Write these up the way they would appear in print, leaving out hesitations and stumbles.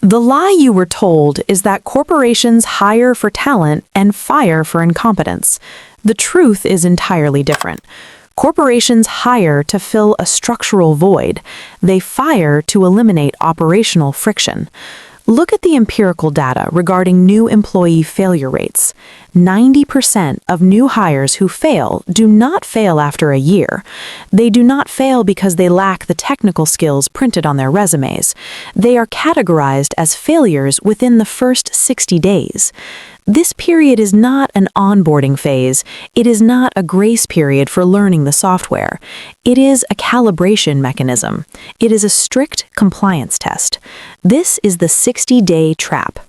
The lie you were told is that corporations hire for talent and fire for incompetence. The truth is entirely different. Corporations hire to fill a structural void. They fire to eliminate operational friction. Look at the empirical data regarding new employee failure rates. 90% of new hires who fail do not fail after a year. They do not fail because they lack the technical skills printed on their resumes. They are categorized as failures within the first 60 days. This period is not an onboarding phase. It is not a grace period for learning the software. It is a calibration mechanism. It is a strict compliance test. This is the 60-day trap.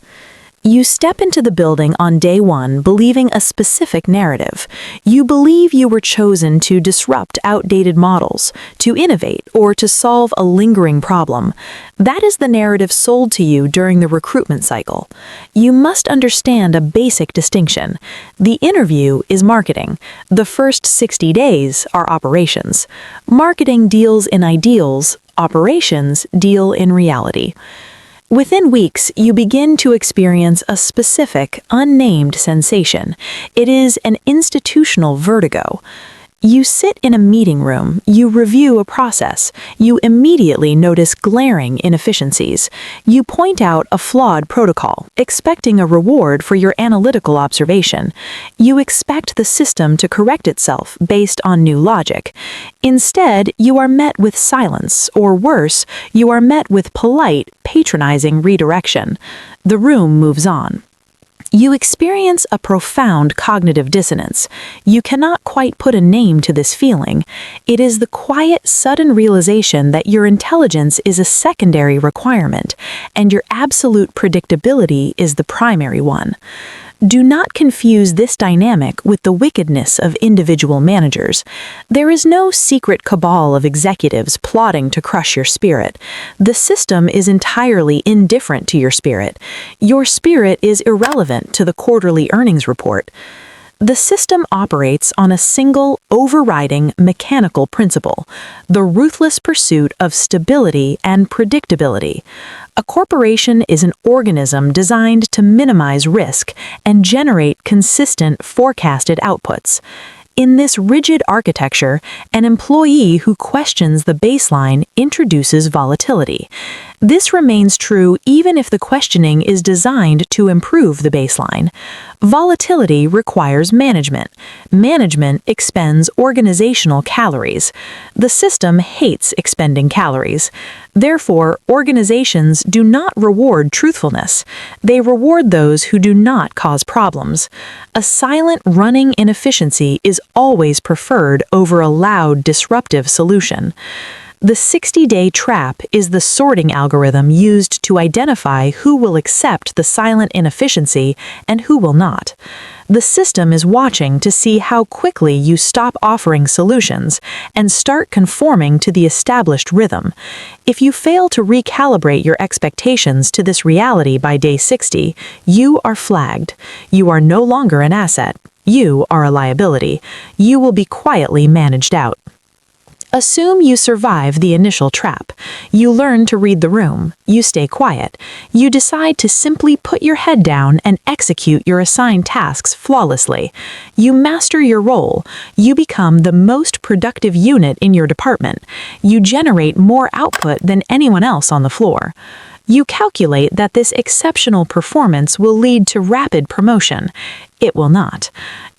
You step into the building on day one believing a specific narrative. You believe you were chosen to disrupt outdated models, to innovate, or to solve a lingering problem. That is the narrative sold to you during the recruitment cycle. You must understand a basic distinction. The interview is marketing. The first 60 days are operations. Marketing deals in ideals. Operations deal in reality. Within weeks, you begin to experience a specific, unnamed sensation. It is an institutional vertigo. You sit in a meeting room, you review a process, you immediately notice glaring inefficiencies. You point out a flawed protocol, expecting a reward for your analytical observation. You expect the system to correct itself based on new logic. Instead, you are met with silence, or worse, you are met with polite, patronizing redirection. The room moves on. You experience a profound cognitive dissonance. You cannot quite put a name to this feeling. It is the quiet, sudden realization that your intelligence is a secondary requirement, and your absolute predictability is the primary one. Do not confuse this dynamic with the wickedness of individual managers. There is no secret cabal of executives plotting to crush your spirit. The system is entirely indifferent to your spirit. Your spirit is irrelevant to the quarterly earnings report. The system operates on a single, overriding, mechanical principle: the ruthless pursuit of stability and predictability. A corporation is an organism designed to minimize risk and generate consistent, forecasted outputs. In this rigid architecture, an employee who questions the baseline introduces volatility. This remains true even if the questioning is designed to improve the baseline. Volatility requires management. Management expends organizational calories. The system hates expending calories. Therefore, organizations do not reward truthfulness. They reward those who do not cause problems. A silent, running inefficiency is always preferred over a loud, disruptive solution. The 60-day trap is the sorting algorithm used to identify who will accept the silent inefficiency and who will not. The system is watching to see how quickly you stop offering solutions and start conforming to the established rhythm. If you fail to recalibrate your expectations to this reality by day 60, you are flagged. You are no longer an asset. You are a liability. You will be quietly managed out. Assume you survive the initial trap. You learn to read the room. You stay quiet. You decide to simply put your head down and execute your assigned tasks flawlessly. You master your role. You become the most productive unit in your department. You generate more output than anyone else on the floor. You calculate that this exceptional performance will lead to rapid promotion. It will not.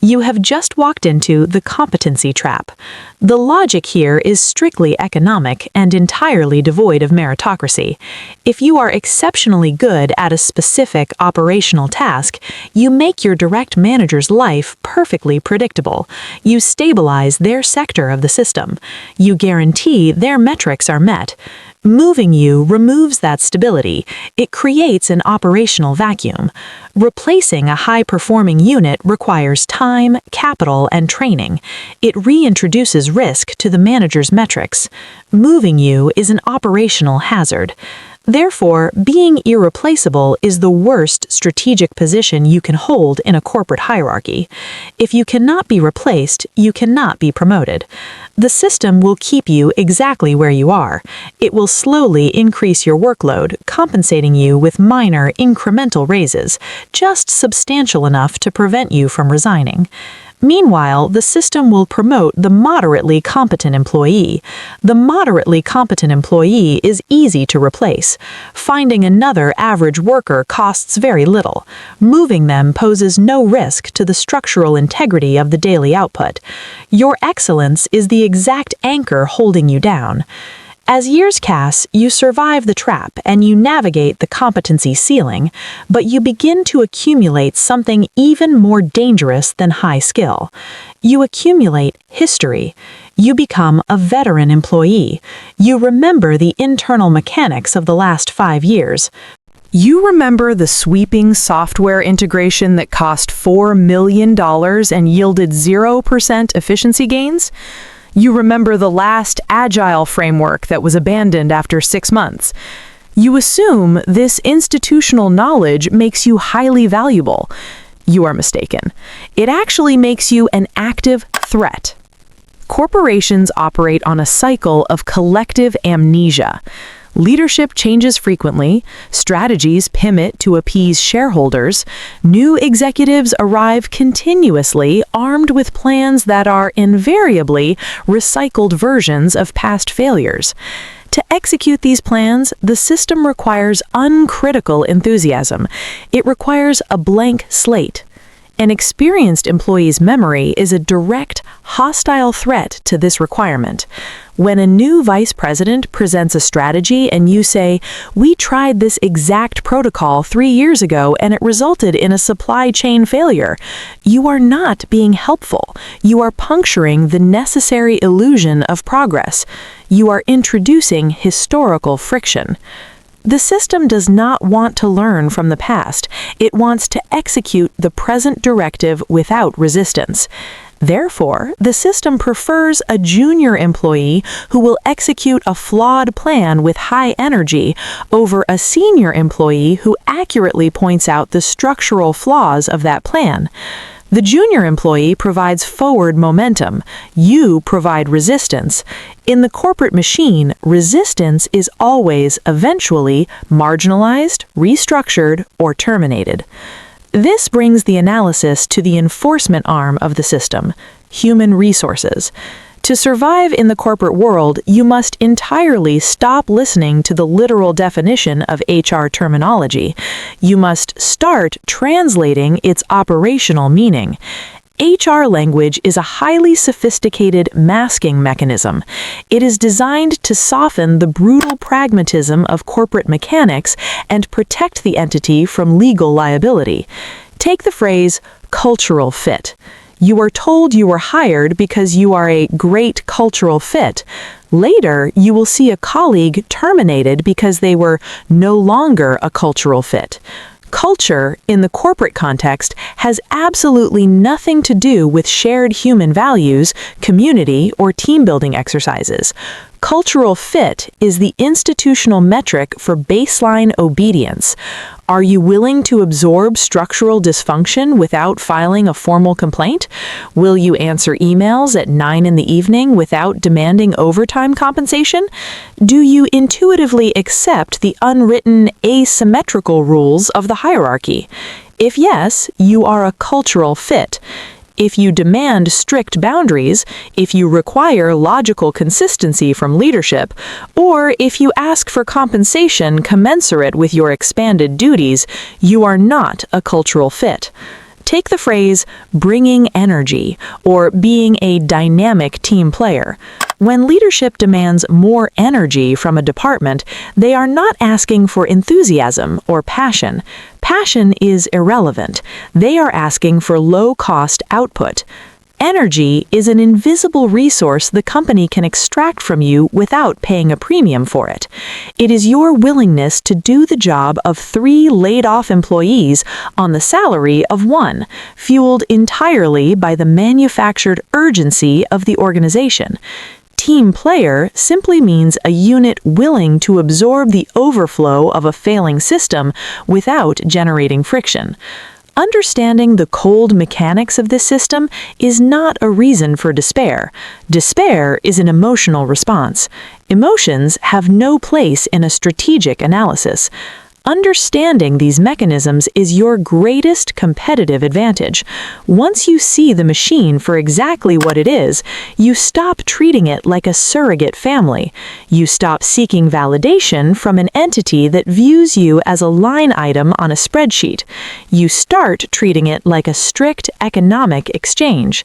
You have just walked into the competency trap. The logic here is strictly economic and entirely devoid of meritocracy. If you are exceptionally good at a specific operational task, you make your direct manager's life perfectly predictable. You stabilize their sector of the system. You guarantee their metrics are met. Moving you removes that stability. It creates an operational vacuum. Replacing a high-performing unit requires time, capital, and training. It reintroduces risk to the manager's metrics. Moving you is an operational hazard. Therefore, being irreplaceable is the worst strategic position you can hold in a corporate hierarchy. If you cannot be replaced, you cannot be promoted. The system will keep you exactly where you are. It will slowly increase your workload, compensating you with minor, incremental raises, just substantial enough to prevent you from resigning. Meanwhile, the system will promote the moderately competent employee. The moderately competent employee is easy to replace. Finding another average worker costs very little. Moving them poses no risk to the structural integrity of the daily output. Your excellence is the exact anchor holding you down. As years pass, you survive the trap and you navigate the competency ceiling, but you begin to accumulate something even more dangerous than high skill. You accumulate history. You become a veteran employee. You remember the internal mechanics of the last 5 years. You remember the sweeping software integration that cost $4 million and yielded 0% efficiency gains? You remember the last agile framework that was abandoned after 6 months. You assume this institutional knowledge makes you highly valuable. You are mistaken. It actually makes you an active threat. Corporations operate on a cycle of collective amnesia. Leadership changes frequently, strategies pivot to appease shareholders, new executives arrive continuously armed with plans that are invariably recycled versions of past failures. To execute these plans, the system requires uncritical enthusiasm. It requires a blank slate. An experienced employee's memory is a direct, hostile threat to this requirement. When a new vice president presents a strategy and you say, "We tried this exact protocol 3 years ago and it resulted in a supply chain failure," you are not being helpful. You are puncturing the necessary illusion of progress. You are introducing historical friction. The system does not want to learn from the past. It wants to execute the present directive without resistance. Therefore, the system prefers a junior employee who will execute a flawed plan with high energy over a senior employee who accurately points out the structural flaws of that plan. The junior employee provides forward momentum. You provide resistance. In the corporate machine, resistance is always, eventually, marginalized, restructured, or terminated. This brings the analysis to the enforcement arm of the system, human resources. To survive in the corporate world, you must entirely stop listening to the literal definition of HR terminology. You must start translating its operational meaning. HR language is a highly sophisticated masking mechanism. It is designed to soften the brutal pragmatism of corporate mechanics and protect the entity from legal liability. Take the phrase, cultural fit. You are told you were hired because you are a great cultural fit. Later, you will see a colleague terminated because they were no longer a cultural fit. Culture, in the corporate context, has absolutely nothing to do with shared human values, community, or team-building exercises. Cultural fit is the institutional metric for baseline obedience. Are you willing to absorb structural dysfunction without filing a formal complaint? Will you answer emails at 9 in the evening without demanding overtime compensation? Do you intuitively accept the unwritten asymmetrical rules of the hierarchy? If yes, you are a cultural fit. If you demand strict boundaries, if you require logical consistency from leadership, or if you ask for compensation commensurate with your expanded duties, you are not a cultural fit. Take the phrase, bringing energy, or being a dynamic team player. When leadership demands more energy from a department, they are not asking for enthusiasm or passion. Passion is irrelevant. They are asking for low-cost output. Energy is an invisible resource the company can extract from you without paying a premium for it. It is your willingness to do the job of 3 laid-off employees on the salary of 1, fueled entirely by the manufactured urgency of the organization. Team player simply means a unit willing to absorb the overflow of a failing system without generating friction. Understanding the cold mechanics of this system is not a reason for despair. Despair is an emotional response. Emotions have no place in a strategic analysis. Understanding these mechanisms is your greatest competitive advantage. Once you see the machine for exactly what it is, you stop treating it like a surrogate family. You stop seeking validation from an entity that views you as a line item on a spreadsheet. You start treating it like a strict economic exchange.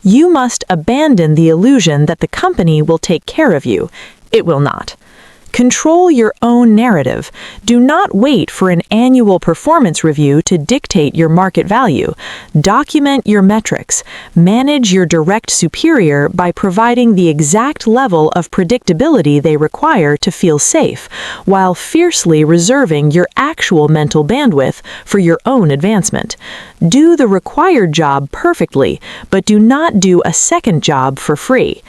You must abandon the illusion that the company will take care of you. It will not. Control your own narrative. Do not wait for an annual performance review to dictate your market value. Document your metrics. Manage your direct superior by providing the exact level of predictability they require to feel safe, while fiercely reserving your actual mental bandwidth for your own advancement. Do the required job perfectly, but do not do a second job for free.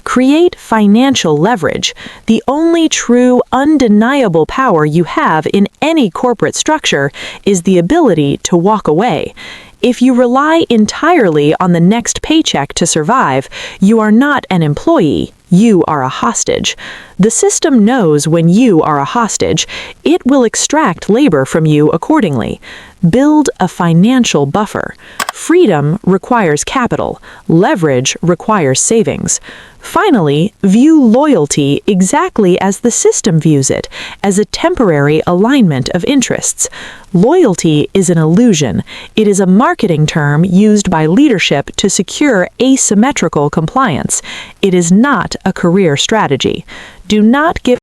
Create financial leverage. The only true, undeniable power you have in any corporate structure is the ability to walk away. If you rely entirely on the next paycheck to survive, you are not an employee, you are a hostage. The system knows when you are a hostage. It will extract labor from you accordingly. Build a financial buffer. Freedom requires capital. Leverage requires savings. Finally, view loyalty exactly as the system views it, as a temporary alignment of interests. Loyalty is an illusion. It is a marketing term used by leadership to secure asymmetrical compliance. It is not a career strategy. Do not give